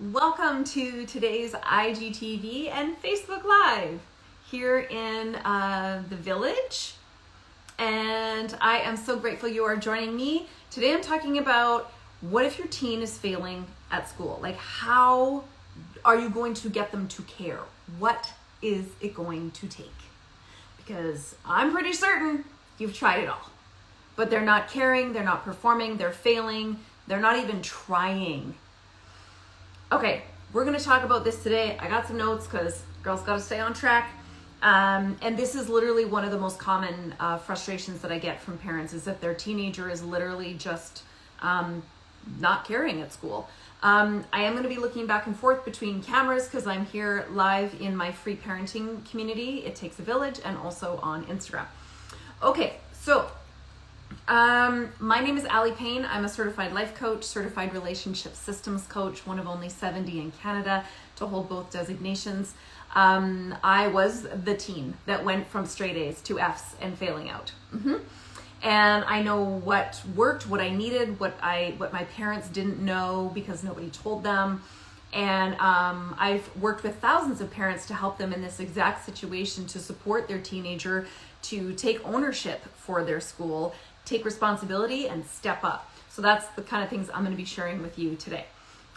Welcome to today's IGTV and Facebook Live here in the village. And I am so grateful you are joining me. Today I'm talking about what if your teen is failing at school? Like, how are you going to get them to care? What is it going to take? Because I'm pretty certain you've tried it all, but they're not caring, they're not performing, they're failing, they're not even trying. Okay, we're going to talk about this today. I got some notes because girls got to stay on track. And this is literally one of the most common frustrations that I get from parents is that their teenager is literally just not caring at school. I am going to be looking back and forth between cameras because I'm here live in my free parenting community. It Takes a Village, and also on Instagram. Okay, so my name is Allie Payne. I'm a certified life coach, certified relationship systems coach, one of only 70 in Canada to hold both designations. I was the teen that went from straight A's to F's and failing out. And I know what worked, what I needed, what my parents didn't know because nobody told them. And I've worked with thousands of parents to help them in this exact situation, to support their teenager to take ownership for their school, take responsibility, and step up. So that's the kind of things I'm going to be sharing with you today.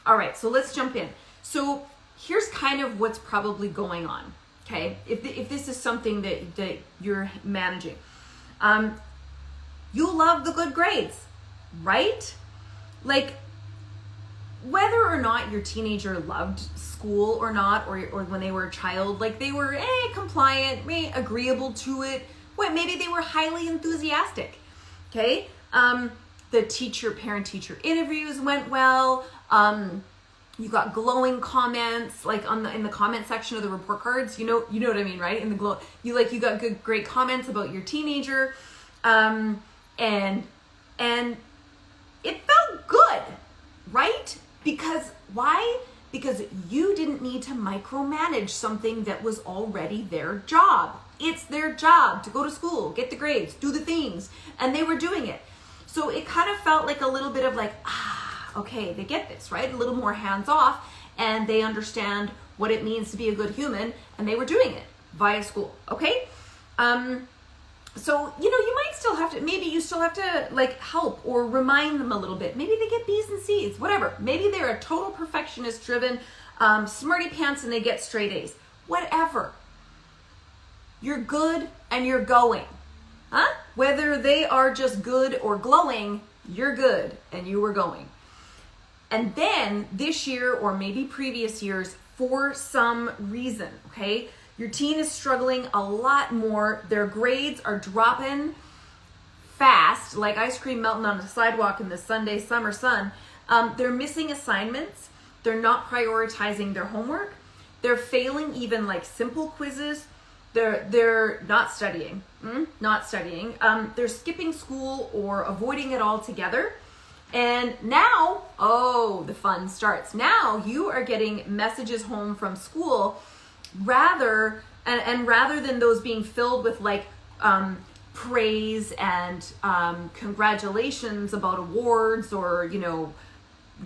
All right, so let's jump in. So here's kind of what's probably going on, okay? If this is something that you're managing. You love the good grades, right? Like, whether or not your teenager loved school or not, or when they were a child, like they were compliant, agreeable to it, maybe they were highly enthusiastic. Okay, the parent-teacher interviews went well. You got glowing comments, like in the comment section of the report cards. You know what I mean, right? In the you got great comments about your teenager, and it felt good, right? Because why? Because you didn't need to micromanage something that was already their job. It's their job to go to school, get the grades, do the things, and they were doing it. So it kind of felt like a little bit of like, okay, they get this, right? A little more hands off, and they understand what it means to be a good human, and they were doing it via school, okay? So, you might still have to, maybe you still have to like help or remind them a little bit. Maybe they get B's and C's, whatever. Maybe they're a total perfectionist driven, smarty pants, and they get straight A's, whatever. You're good and you're going, huh? Whether they are just good or glowing, you're good and you were going. And then this year, or maybe previous years, for some reason, okay, your teen is struggling a lot more. Their grades are dropping fast, like ice cream melting on the sidewalk in the Sunday summer sun. They're missing assignments. They're not prioritizing their homework. They're failing even like simple quizzes. They're not studying. They're skipping school or avoiding it altogether. And now, the fun starts. Now you are getting messages home from school rather than those being filled with like praise and congratulations about awards or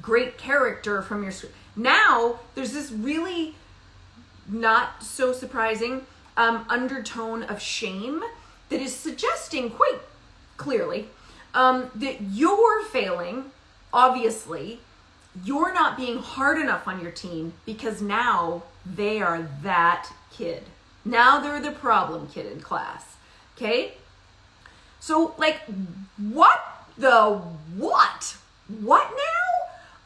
great character from your school. Now there's this really not so surprising undertone of shame that is suggesting quite clearly that you're failing. Obviously, you're not being hard enough on your teen because now they are that kid. Now they're the problem kid in class. Okay? So, like, what now?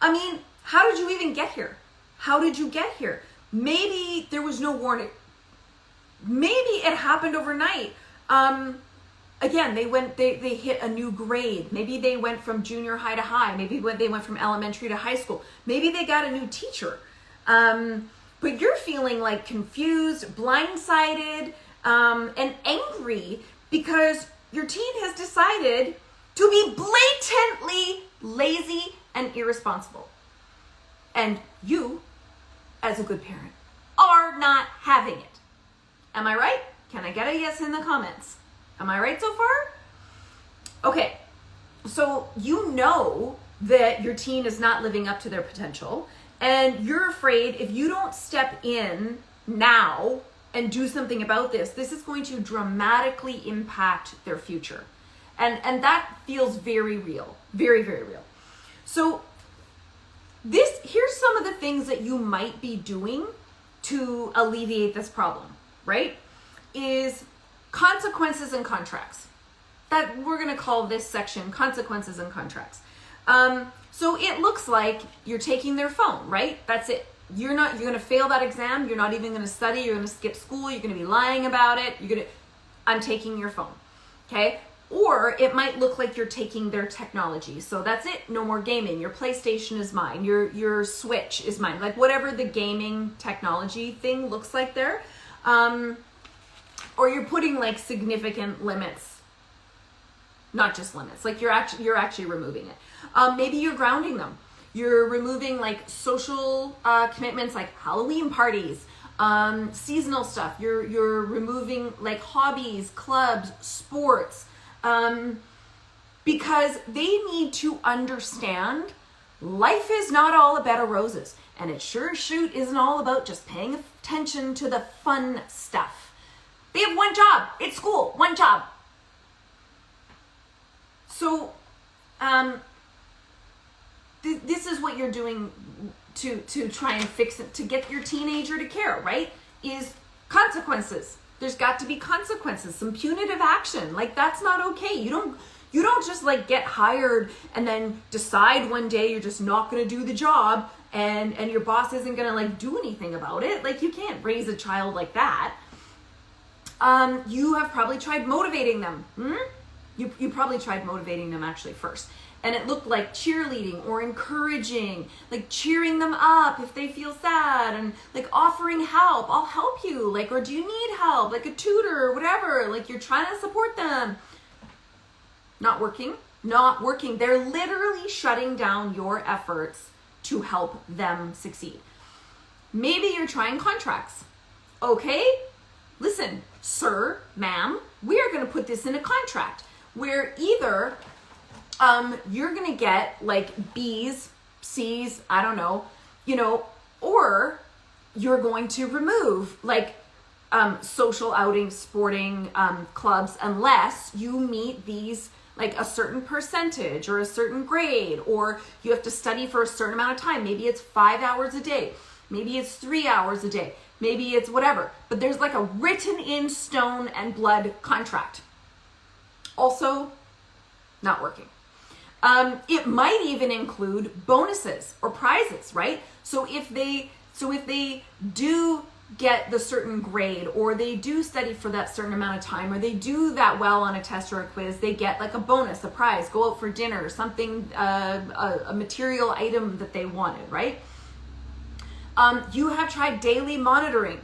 I mean, how did you even get here? How did you get here? Maybe there was no warning. Maybe it happened overnight. Again, they hit a new grade. Maybe they went from junior high to high. Maybe they went from elementary to high school. Maybe they got a new teacher. But you're feeling like confused, blindsided, and angry because your teen has decided to be blatantly lazy and irresponsible. And you, as a good parent, are not having it. Am I right? Can I get a yes in the comments? Am I right so far? Okay, so you know that your teen is not living up to their potential, And you're afraid if you don't step in now and do something about this, this is going to dramatically impact their future. And that feels very real, very, very real. So here's some of the things that you might be doing to alleviate this problem, right? Is consequences and contracts. That we're going to call this section consequences and contracts. So it looks like you're taking their phone, right? That's it. You're going to fail that exam. You're not even going to study. You're going to skip school. You're going to be lying about it. I'm taking your phone. Okay. Or it might look like you're taking their technology. So that's it. No more gaming. Your PlayStation is mine. Your Switch is mine. Like whatever the gaming technology thing looks like there. Or you're putting like significant limits, not just limits, like you're actually removing it. Maybe you're grounding them. You're removing like social commitments like Halloween parties, seasonal stuff. You're removing like hobbies, clubs, sports, because they need to understand life is not all a bed of roses, and it sure shoot isn't all about just paying attention to the fun stuff. They have one job. It's school. One job. So, this is what you're doing to try and fix it, to get your teenager to care, right? Is consequences. There's got to be consequences, some punitive action. Like that's not okay. You don't just like get hired and then decide one day you're just not going to do the job and your boss isn't going to like do anything about it. Like you can't raise a child like that. You have probably tried motivating them. You probably tried motivating them actually first. And it looked like cheerleading or encouraging, like cheering them up if they feel sad and like offering help. I'll help you. Like, or do you need help? Like a tutor or whatever. Like you're trying to support them. Not working. They're literally shutting down your efforts to help them succeed. Maybe you're trying contracts. Okay, listen, sir, ma'am, we are going to put this in a contract where either you're going to get like B's, C's, I don't know, or you're going to remove like social outings, sporting clubs, unless you meet these like a certain percentage or a certain grade, or you have to study for a certain amount of time. Maybe it's 5 hours a day. Maybe it's 3 hours a day. Maybe it's whatever. But there's like a written in stone and blood contract. Also, not working. It might even include bonuses or prizes, right? So if they do get the certain grade, or they do study for that certain amount of time, or they do that well on a test or a quiz, they get like a bonus, a prize, go out for dinner, something, a material item that they wanted, right? You have tried daily monitoring.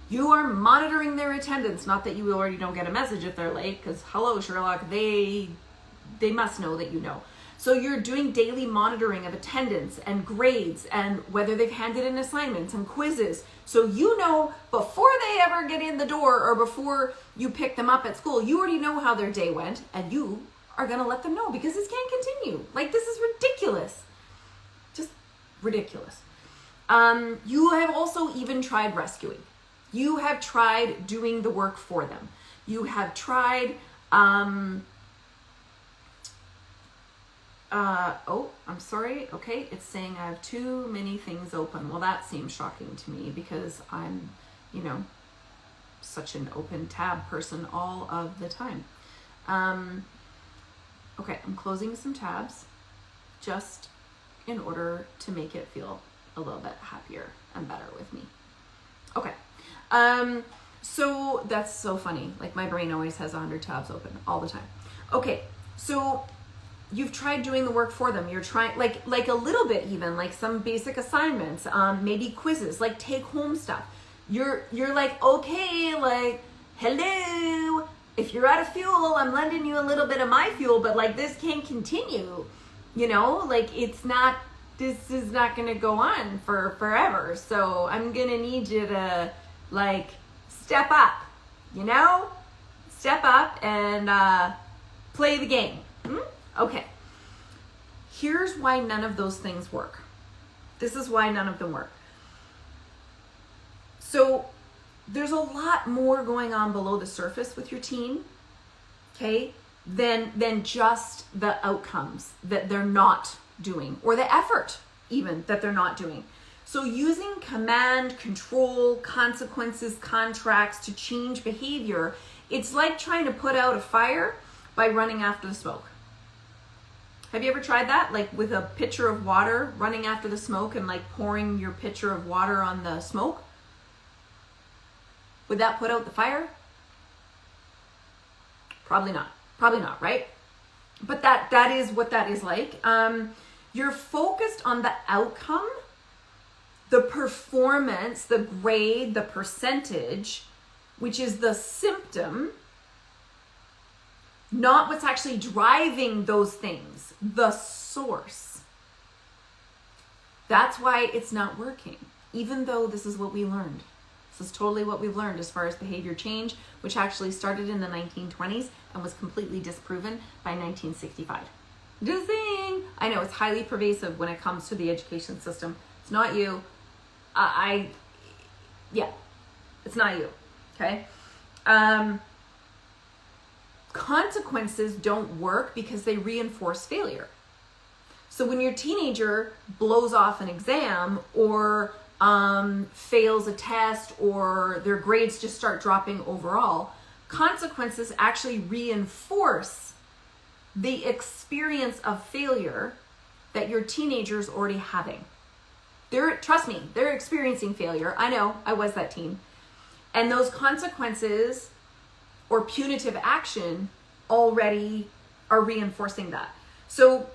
You are monitoring their attendance. Not that you already don't get a message if they're late, because hello, Sherlock, they must know that you know. So you're doing daily monitoring of attendance and grades and whether they've handed in assignments and quizzes. So you know before they ever get in the door or before you pick them up at school, you already know how their day went, and you are going to let them know, because this can't continue. Like, this is ridiculous. Just ridiculous. You have also even tried rescuing. You have tried doing the work for them. You have tried, I'm sorry. Okay, it's saying I have too many things open. Well, that seems shocking to me because I'm, such an open tab person all of the time. Okay, I'm closing some tabs just in order to make it feel a little bit happier and better with me. Okay. So that's so funny. Like my brain always has 100 tabs open all the time. Okay. So you've tried doing the work for them. You're trying like a little bit, even like some basic assignments, maybe quizzes, like take home stuff. You're like, okay, like, hello, if you're out of fuel, I'm lending you a little bit of my fuel, but like this can't continue, like this is not going to go on for forever. So I'm going to need you to like step up, step up and play the game. Okay. Here's why none of those things work. This is why none of them work. So there's a lot more going on below the surface with your teen, okay, than just the outcomes that they're not doing, or the effort even that they're not doing. So using command, control, consequences, contracts to change behavior, it's like trying to put out a fire by running after the smoke. Have you ever tried that? Like with a pitcher of water, running after the smoke and like pouring your pitcher of water on the smoke? Would that put out the fire? Probably not. Probably not, right? But that is what that is like. You're focused on the outcome, the performance, the grade, the percentage, which is the symptom, not what's actually driving those things, the source. That's why it's not working, even though this is what we learned. This is totally what we've learned as far as behavior change, which actually started in the 1920s and was completely disproven by 1965. Just saying. I know it's highly pervasive when it comes to the education system. It's not you. Yeah, it's not you. Okay. Consequences don't work because they reinforce failure. So when your teenager blows off an exam or fails a test or their grades just start dropping overall, consequences actually reinforce the experience of failure that your teenager is already having. Trust me, they're experiencing failure. I know, I was that teen. And those consequences or punitive action already are reinforcing that. So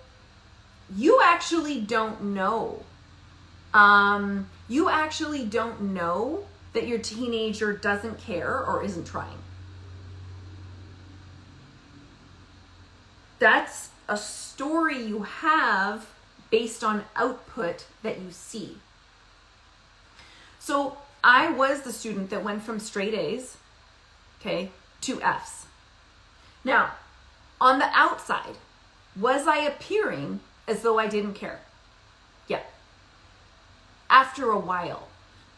you actually don't know. You actually don't know that your teenager doesn't care or isn't trying. That's a story you have based on output that you see. So I was the student that went from straight A's, okay, to F's. Now, on the outside, was I appearing as though I didn't care? Yeah. After a while.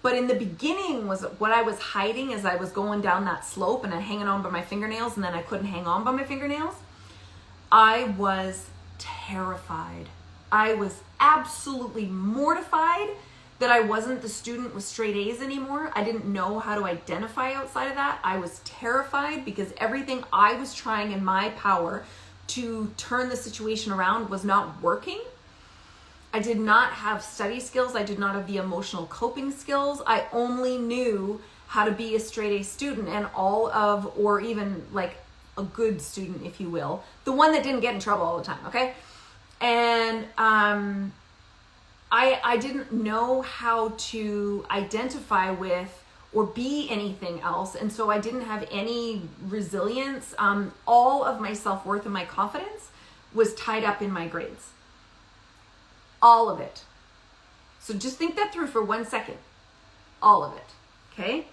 But in the beginning, was what I was hiding as I was going down that slope and I hanging on by my fingernails and then I couldn't hang on by my fingernails. I was terrified. I was absolutely mortified that I wasn't the student with straight A's anymore. I didn't know how to identify outside of that. I was terrified because everything I was trying in my power to turn the situation around was not working. I did not have study skills. I did not have the emotional coping skills. I only knew how to be a straight A student and or even like a good student, if you will. The one that didn't get in trouble all the time, okay? And I didn't know how to identify with or be anything else. And so I didn't have any resilience. All of my self-worth and my confidence was tied up in my grades. All of it. So just think that through for 1 second. All of it. Okay?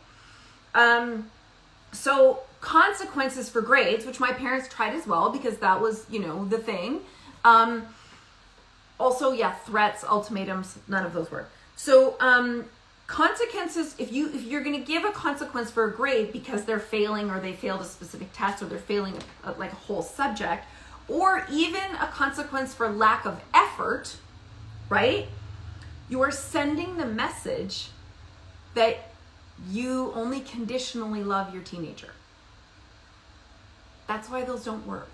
So consequences for grades, which my parents tried as well because that was, the thing. Also, yeah, threats, ultimatums, none of those work. So consequences, if you're going to give a consequence for a grade because they're failing or they failed a specific test or they're failing like a whole subject, or even a consequence for lack of effort, right? You are sending the message that you only conditionally love your teenager. That's why those don't work.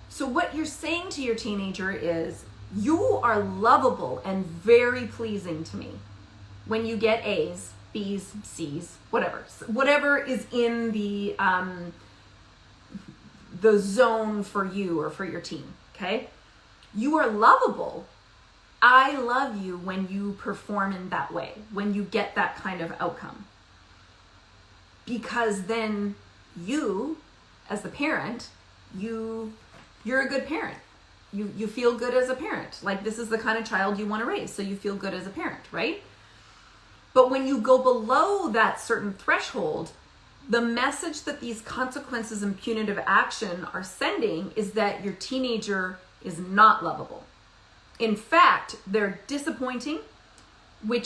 So what you're saying to your teenager is, you are lovable and very pleasing to me when you get A's, B's, C's, whatever is in the zone for you or for your teen, okay? You are lovable. I love you when you perform in that way, when you get that kind of outcome. Because then you, as the parent, you're a good parent. You feel good as a parent. Like, this is the kind of child you want to raise, so you feel good as a parent, right? But when you go below that certain threshold, the message that these consequences and punitive action are sending is that your teenager is not lovable. In fact, they're disappointing, I'm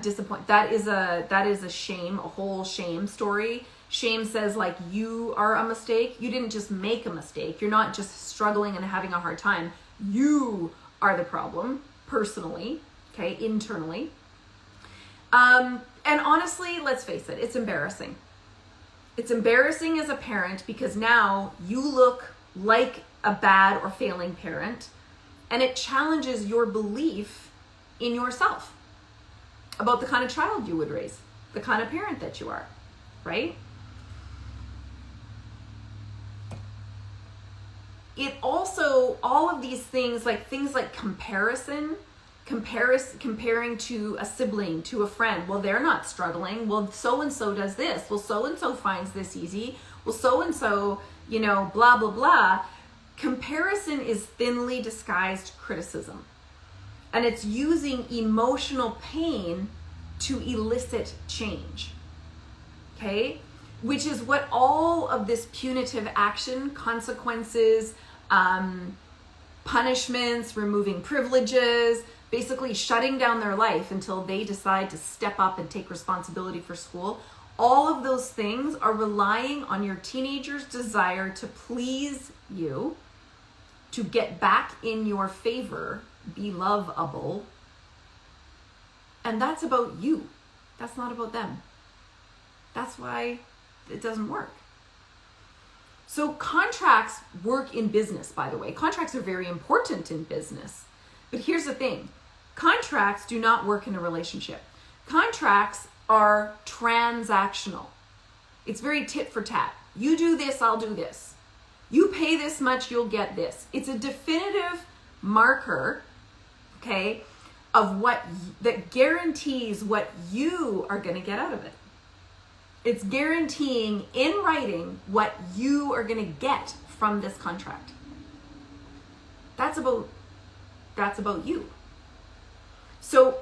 disappointed. That is a shame, a whole shame story. Shame says like you are a mistake. You didn't just make a mistake. You're not just struggling and having a hard time. You are the problem personally, okay, internally. And honestly, let's face it, it's embarrassing. It's embarrassing as a parent because now you look like a bad or failing parent, and it challenges your belief in yourself about the kind of child you would raise, the kind of parent that you are, right? It also, all of these things like comparing to a sibling, to a friend. Well, they're not struggling. Well, so-and-so does this. Well, so-and-so finds this easy. Well, so-and-so, blah, blah, blah. Comparison is thinly disguised criticism. And it's using emotional pain to elicit change. Okay? Which is what all of this punitive action, consequences, punishments, removing privileges, basically shutting down their life until they decide to step up and take responsibility for school. All of those things are relying on your teenager's desire to please you, to get back in your favor, be lovable. And that's about you. That's not about them. That's why it doesn't work. So contracts work in business, by the way. Contracts are very important in business. But here's the thing. Contracts do not work in a relationship. Contracts are transactional. It's very tit for tat. You do this, I'll do this. You pay this much, you'll get this. It's a definitive marker, okay, of that guarantees what you are going to get out of it. It's guaranteeing in writing what you are going to get from this contract. That's about you. So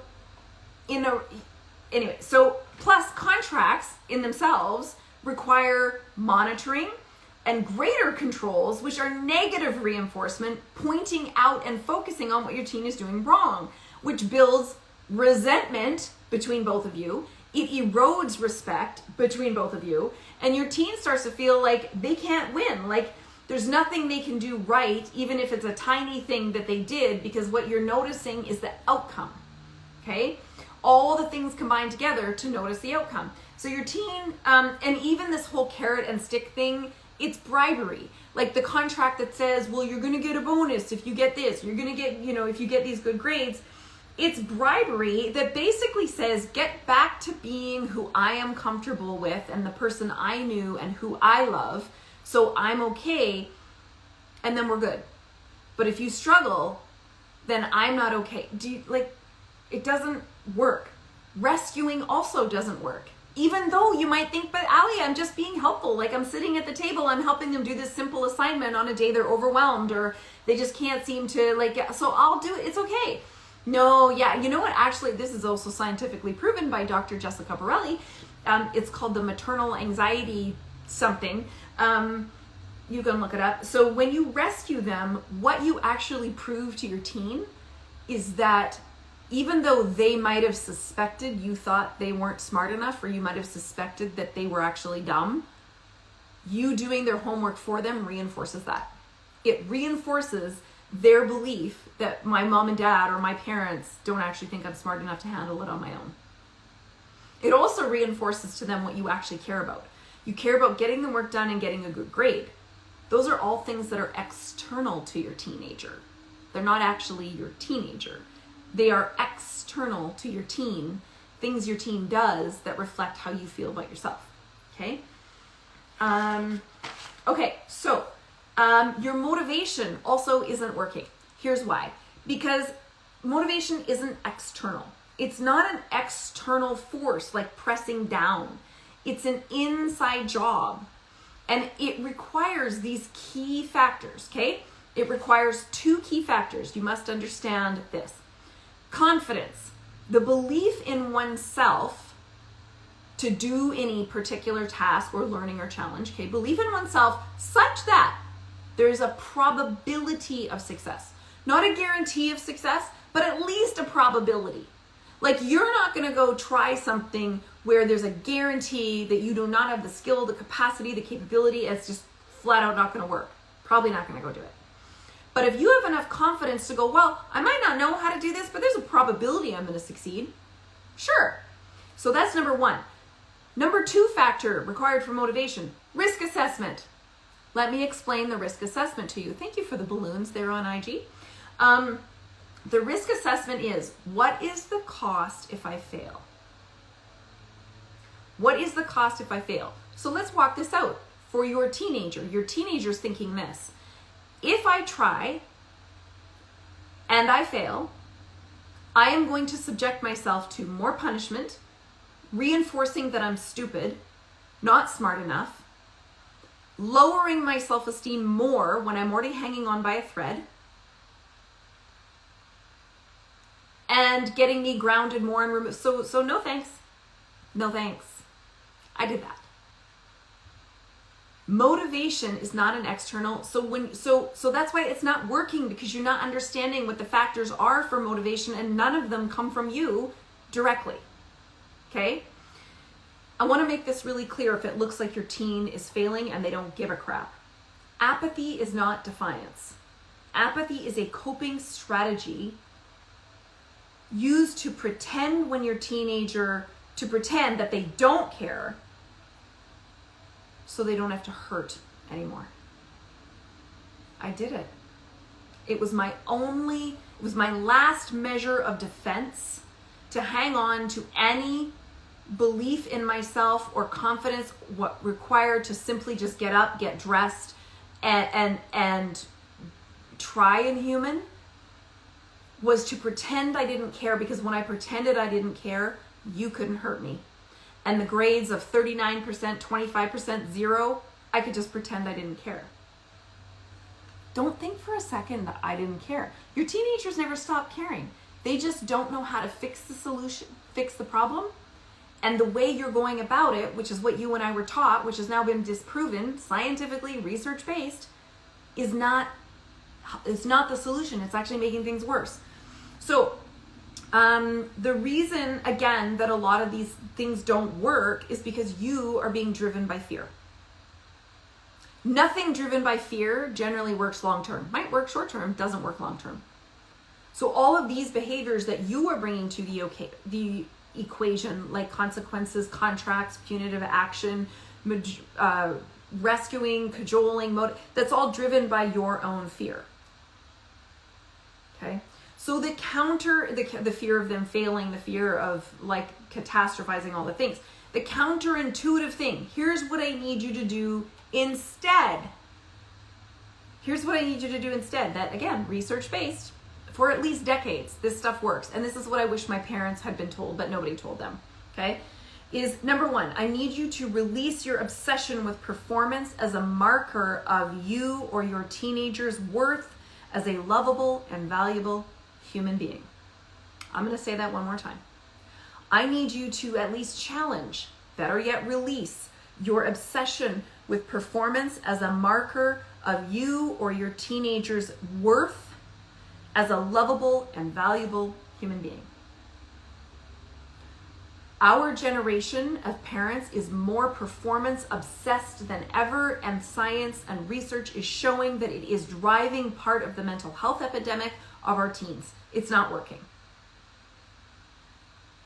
plus contracts in themselves require monitoring and greater controls, which are negative reinforcement, pointing out and focusing on what your teen is doing wrong, which builds resentment between both of you. It erodes respect between both of you, and your teen starts to feel like they can't win, like there's nothing they can do right, even if it's a tiny thing that they did, because what you're noticing is the outcome, okay? All the things combined together to notice the outcome. So your teen, and even this whole carrot and stick thing, it's bribery. Like the contract that says, well, you're gonna get a bonus if you get this, you're gonna get, if you get these good grades. It's bribery that basically says, get back to being who I am comfortable with and the person I knew and who I love, so I'm okay, and then we're good. But if you struggle, then I'm not okay. It doesn't work. Rescuing also doesn't work. Even though you might think, but Ali, I'm just being helpful. Like I'm sitting at the table, I'm helping them do this simple assignment on a day they're overwhelmed or they just can't seem to so I'll do it, it's okay. No, yeah, you know what? Actually, this is also scientifically proven by Dr. Jessica Borelli. It's called the maternal anxiety something. You can look it up. So when you rescue them, what you actually prove to your teen is that even though they might have suspected you thought they weren't smart enough, or you might have suspected that they were actually dumb, you doing their homework for them reinforces that. It reinforces their belief that my mom and dad or my parents don't actually think I'm smart enough to handle it on my own. It also reinforces to them what you actually care about. You care about getting the work done and getting a good grade. Those are all things that are external to your teenager. They're not actually your teenager. They are external to your teen, things your teen does that reflect how you feel about yourself. Okay? So your motivation also isn't working. Here's why. Because motivation isn't external. It's not an external force like pressing down. It's an inside job. And it requires these key factors, okay? It requires two key factors. You must understand this. Confidence, the belief in oneself to do any particular task or learning or challenge, okay? Belief in oneself such that there is a probability of success. Not a guarantee of success, but at least a probability. Like, you're not going to go try something where there's a guarantee that you do not have the skill, the capacity, the capability. It's just flat out not going to work. Probably not going to go do it. But if you have enough confidence to go, well, I might not know how to do this, but there's a probability I'm going to succeed. Sure. So that's number one. Number two factor required for motivation, risk assessment. Let me explain the risk assessment to you. Thank you for the balloons there on IG. The risk assessment is, what is the cost if I fail? What is the cost if I fail? So let's walk this out for your teenager. Your teenager's thinking this: if I try and I fail, I am going to subject myself to more punishment, reinforcing that I'm stupid, not smart enough, lowering my self-esteem more when I'm already hanging on by a thread, and getting me grounded more and removed. So no thanks. No thanks. I did that. Motivation is not an external. So that's why it's not working, because you're not understanding what the factors are for motivation, and none of them come from you directly. Okay? I want to make this really clear if it looks like your teen is failing and they don't give a crap. Apathy is not defiance. Apathy is a coping strategy used to pretend when you're a teenager, to pretend that they don't care so they don't have to hurt anymore. I did it. It was my last measure of defense to hang on to any belief in myself or confidence what required to simply just get up, get dressed, and try and human, was to pretend I didn't care, because when I pretended I didn't care, you couldn't hurt me. And the grades of 39%, 25%, 0, I could just pretend I didn't care. Don't think for a second that I didn't care. Your teenagers never stop caring. They just don't know how to fix the solution, fix the problem. And the way you're going about it, which is what you and I were taught, which has now been disproven, scientifically, research-based, is not the solution. It's actually making things worse. So the reason, again, that a lot of these things don't work is because you are being driven by fear. Nothing driven by fear generally works long-term. Might work short-term, doesn't work long-term. So all of these behaviors that you are bringing to the equation, like consequences, contracts, punitive action, rescuing, cajoling, that's all driven by your own fear. Okay? So the fear of them failing, the fear of like catastrophizing all the things, the counterintuitive thing, here's what I need you to do instead. Here's what I need you to do instead. That, again, research-based, for at least decades, this stuff works. And this is what I wish my parents had been told, but nobody told them, okay? Is number one, I need you to release your obsession with performance as a marker of you or your teenager's worth as a lovable and valuable human being. I'm going to say that one more time. I need you to at least challenge, better yet release, your obsession with performance as a marker of you or your teenager's worth as a lovable and valuable human being. Our generation of parents is more performance obsessed than ever, and science and research is showing that it is driving part of the mental health epidemic of our teens. It's not working.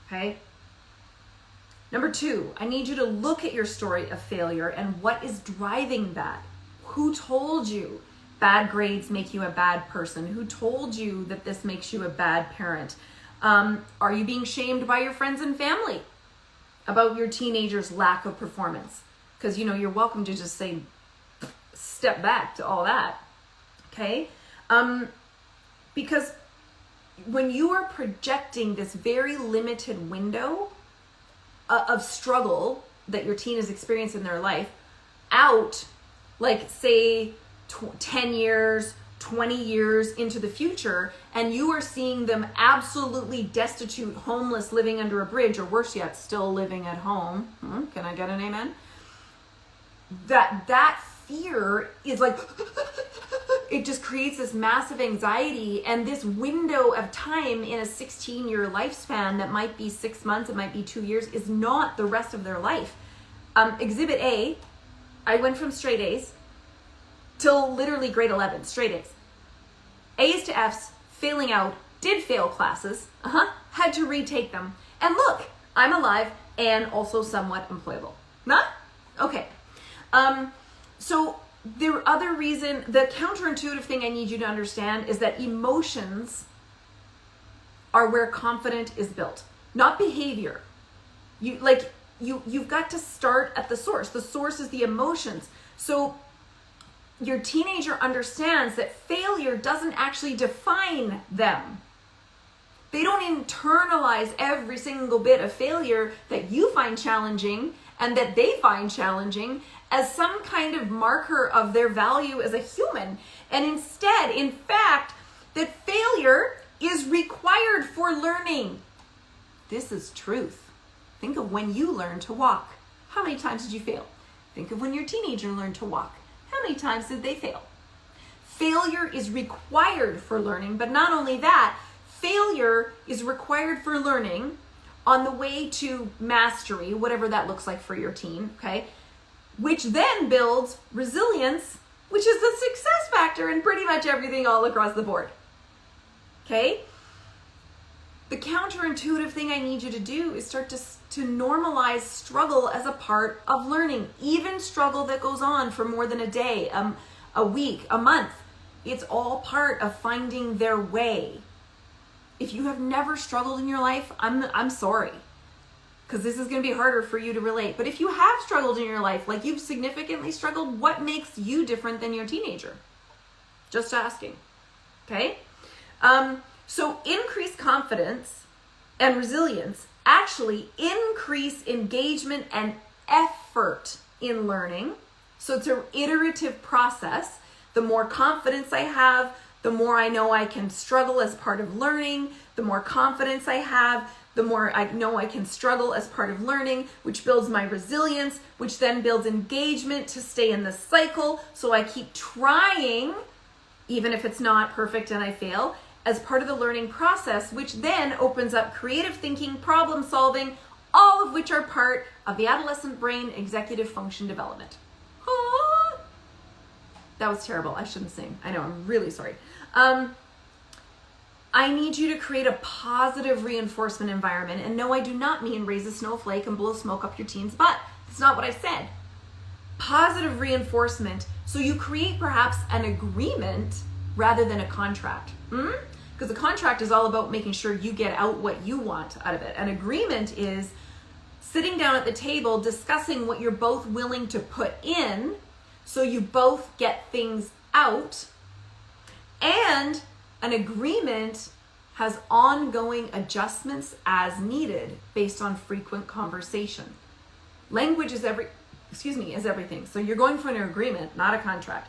Okay? Number two, I need you to look at your story of failure and what is driving that. Who told you bad grades make you a bad person? Who told you that this makes you a bad parent? Are you being shamed by your friends and family about your teenager's lack of performance? Because, you're welcome to just say, step back to all that. Okay? Because when you are projecting this very limited window of struggle that your teen has experienced in their life out, like, say, 10 years, 20 years into the future, and you are seeing them absolutely destitute, homeless, living under a bridge, or worse yet, still living at home. Can I get an amen? That fear is like, it just creates this massive anxiety, and this window of time in a 16-year lifespan that might be 6 months, it might be 2 years, is not the rest of their life. Exhibit A, I went from straight A's till literally grade 11, straight A's. A's to F's, failing out, did fail classes, had to retake them. And look, I'm alive and also somewhat employable. Nah? Okay. So the other reason, the counterintuitive thing I need you to understand is that emotions are where confidence is built, not behavior. You've got to start at the source. The source is the emotions. So your teenager understands that failure doesn't actually define them. They don't internalize every single bit of failure that you find challenging and that they find challenging as some kind of marker of their value as a human. And instead, in fact, that failure is required for learning. This is truth. Think of when you learned to walk. How many times did you fail? Think of when your teenager learned to walk. How many times did they fail? Failure is required for learning, but not only that, failure is required for learning on the way to mastery, whatever that looks like for your teen, okay? Which then builds resilience, which is the success factor in pretty much everything all across the board, okay? The counterintuitive thing I need you to do is start to normalize struggle as a part of learning, even struggle that goes on for more than a day, a week, a month. It's all part of finding their way. If you have never struggled in your life, I'm sorry, because this is going to be harder for you to relate. But if you have struggled in your life, like you've significantly struggled, what makes you different than your teenager? Just asking, okay? So increased confidence and resilience actually increase engagement and effort in learning. So it's an iterative process. The more confidence I have, the more I know I can struggle as part of learning. The more confidence I have, the more I know I can struggle as part of learning, which builds my resilience, which then builds engagement to stay in the cycle. So I keep trying, even if it's not perfect and I fail, as part of the learning process, which then opens up creative thinking, problem solving, all of which are part of the adolescent brain executive function development. Ah, that was terrible. I shouldn't sing. I know, I'm really sorry. I need you to create a positive reinforcement environment. And no, I do not mean raise a snowflake and blow smoke up your teen's butt. That's not what I said. Positive reinforcement. So you create perhaps an agreement rather than a contract. Because a contract is all about making sure you get out what you want out of it. An agreement is sitting down at the table, discussing what you're both willing to put in so you both get things out. And an agreement has ongoing adjustments as needed based on frequent conversation. Language is everything. So you're going for an agreement, not a contract.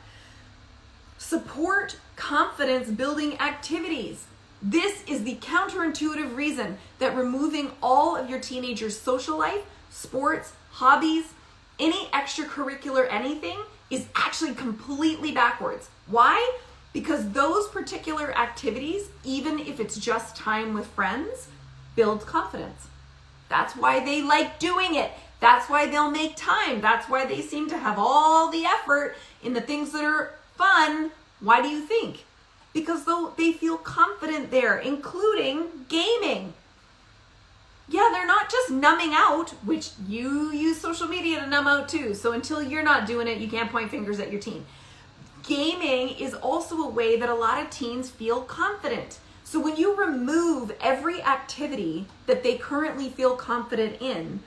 Support confidence building activities. This is the counterintuitive reason that removing all of your teenager's social life, sports, hobbies, any extracurricular anything is actually completely backwards. Why? Because those particular activities, even if it's just time with friends, build confidence. That's why they like doing it. That's why they'll make time. That's why they seem to have all the effort in the things that are fun. Why do you think? Because they feel confident there, including gaming. Yeah, they're not just numbing out, which you use social media to numb out too. So until you're not doing it, you can't point fingers at your teen. Gaming is also a way that a lot of teens feel confident. So when you remove every activity that they currently feel confident in,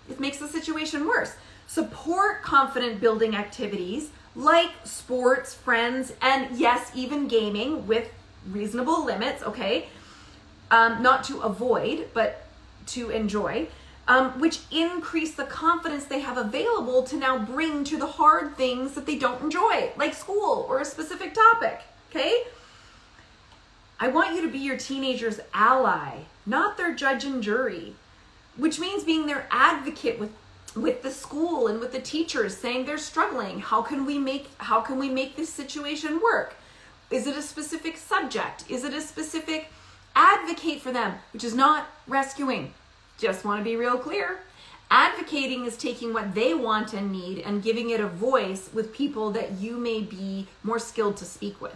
it makes the situation worse. Support confident building activities like sports, friends, and yes, even gaming with reasonable limits, okay? Not to avoid, but to enjoy, which increase the confidence they have available to now bring to the hard things that they don't enjoy, like school or a specific topic, okay? I want you to be your teenager's ally, not their judge and jury, which means being their advocate with the school and with the teachers, saying they're struggling. How can we make this situation work? Is it a specific subject? Is it a specific advocate for them, which is not rescuing? Just want to be real clear. Advocating is taking what they want and need and giving it a voice with people that you may be more skilled to speak with.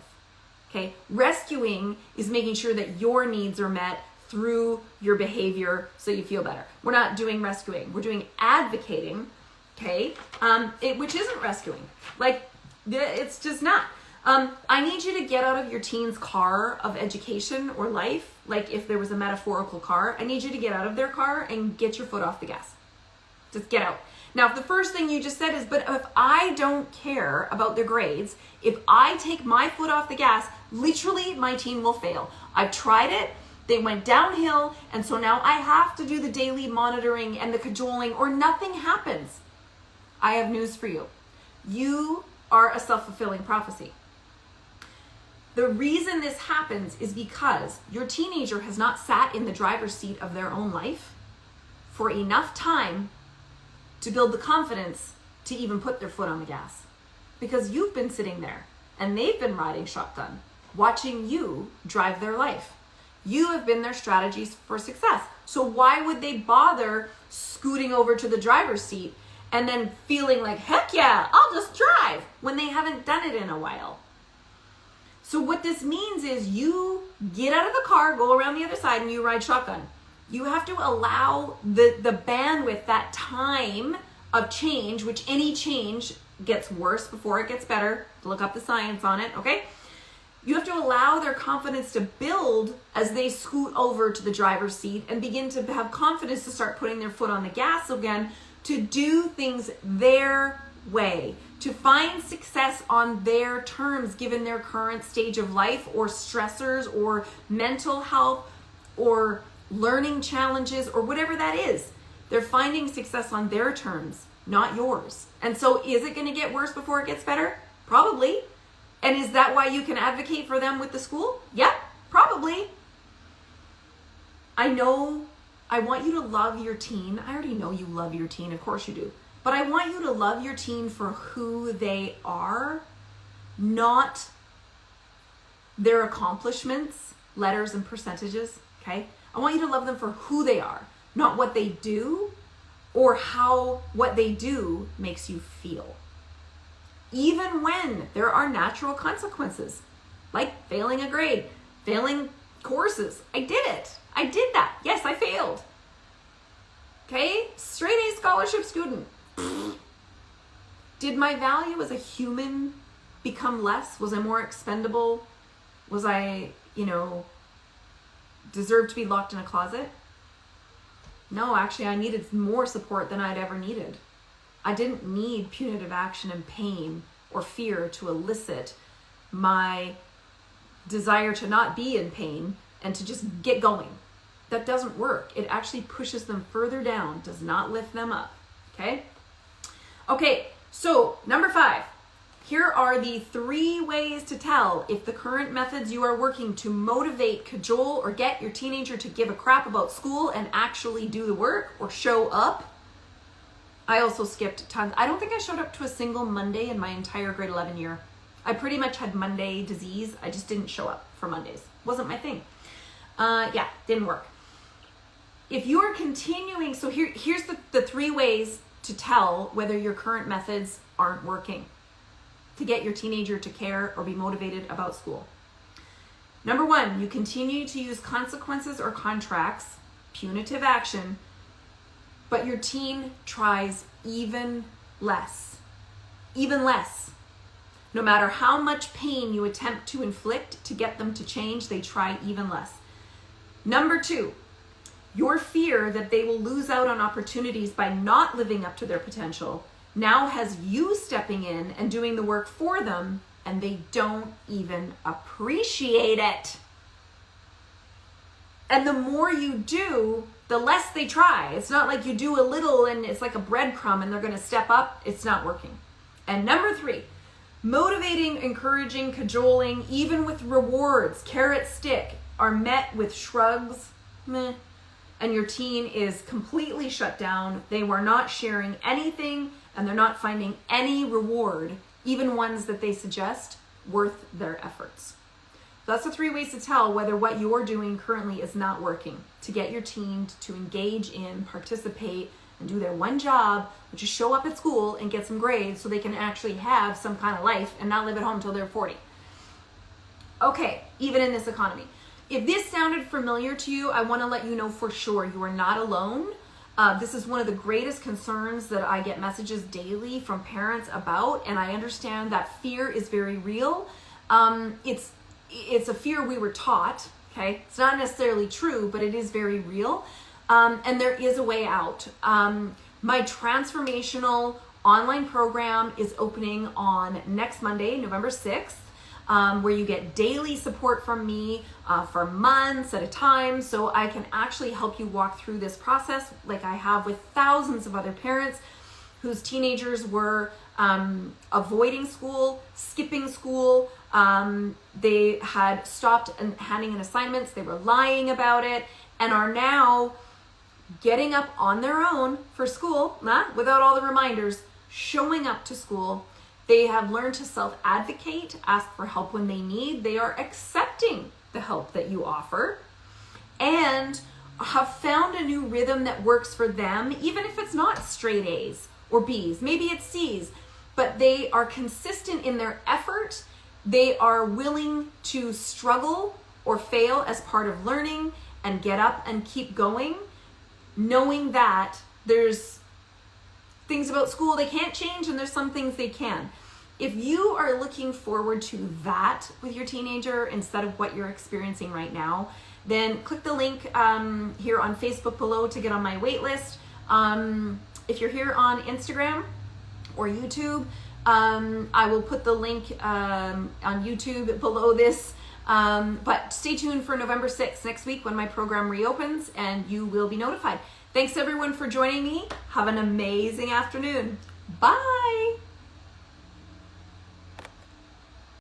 Okay? Rescuing is making sure that your needs are met through your behavior so you feel better. We're not doing rescuing. We're doing advocating, okay? Which isn't rescuing. Like, it's just not. I need you to get out of your teen's car of education or life. Like if there was a metaphorical car, I need you to get out of their car and get your foot off the gas. Just get out. Now, if the first thing you just said is, but if I don't care about their grades, if I take my foot off the gas, literally my teen will fail. I've tried it. They went downhill. And so now I have to do the daily monitoring and the cajoling or nothing happens. I have news for you. You are a self-fulfilling prophecy. The reason this happens is because your teenager has not sat in the driver's seat of their own life for enough time to build the confidence to even put their foot on the gas. Because you've been sitting there and they've been riding shotgun, watching you drive their life. You have been their strategies for success. So why would they bother scooting over to the driver's seat and then feeling like, heck yeah, I'll just drive when they haven't done it in a while? So what this means is you get out of the car, go around the other side, and you ride shotgun. You have to allow the bandwidth, that time of change, which any change gets worse before it gets better. Look up the science on it, okay? You have to allow their confidence to build as they scoot over to the driver's seat and begin to have confidence to start putting their foot on the gas again, to do things their way, to find success on their terms given their current stage of life or stressors or mental health or learning challenges or whatever that is. They're finding success on their terms, not yours. And so is it going to get worse before it gets better? Probably. And is that why you can advocate for them with the school? Yep, probably. I want you to love your teen. I already know you love your teen, of course you do. But I want you to love your teen for who they are, not their accomplishments, letters and percentages, okay? I want you to love them for who they are, not what they do or how what they do makes you feel. Even when there are natural consequences, like failing a grade, failing courses. I did it. I did that. Yes, I failed. Okay? Straight A scholarship student. Did my value as a human become less? Was I more expendable? Was I, deserved to be locked in a closet? No, actually, I needed more support than I'd ever needed. I didn't need punitive action and pain or fear to elicit my desire to not be in pain and to just get going. That doesn't work. It actually pushes them further down, does not lift them up. Okay? Okay, so number 5. Here are the 3 ways to tell if the current methods you are working to motivate, cajole, or get your teenager to give a crap about school and actually do the work or show up. I also skipped tons. I don't think I showed up to a single Monday in my entire grade 11 year. I pretty much had Monday disease. I just didn't show up for Mondays. Wasn't my thing. Didn't work. If you are continuing, so here's the 3 ways to tell whether your current methods aren't working to get your teenager to care or be motivated about school. Number 1, you continue to use consequences or contracts, punitive action, but your teen tries even less. Even less. No matter how much pain you attempt to inflict to get them to change, they try even less. Number 2, your fear that they will lose out on opportunities by not living up to their potential now has you stepping in and doing the work for them, and they don't even appreciate it. And the more you do, the less they try. It's not like you do a little and it's like a breadcrumb and they're going to step up. It's not working. And number 3, motivating, encouraging, cajoling, even with rewards, carrot stick, are met with shrugs, meh, and your teen is completely shut down. They were not sharing anything and they're not finding any reward, even ones that they suggest, worth their efforts. That's the 3 ways to tell whether what you're doing currently is not working to get your teen to engage in, participate, and do their one job, which is show up at school and get some grades so they can actually have some kind of life and not live at home until they're 40. Okay, even in this economy. If this sounded familiar to you, I want to let you know for sure you are not alone. This is one of the greatest concerns that I get messages daily from parents about, and I understand that fear is very real. It's a fear we were taught, okay? It's not necessarily true, but it is very real. And there is a way out. My transformational online program is opening on next Monday, November 6th, where you get daily support from me for months at a time, so I can actually help you walk through this process like I have with thousands of other parents whose teenagers were avoiding school, skipping school. They had stopped handing in assignments, they were lying about it, and are now getting up on their own for school, without all the reminders, showing up to school. They have learned to self-advocate, ask for help when they need. They are accepting the help that you offer and have found a new rhythm that works for them, even if it's not straight A's or B's, maybe it's C's, but they are consistent in their effort. They are willing to struggle or fail as part of learning and get up and keep going, knowing that there's things about school they can't change and there's some things they can. If you are looking forward to that with your teenager instead of what you're experiencing right now, then click the link here on Facebook below to get on my wait list. If you're here on Instagram or YouTube, I will put the link on YouTube below this. But stay tuned for November 6th next week when my program reopens and you will be notified. Thanks everyone for joining me. Have an amazing afternoon. Bye.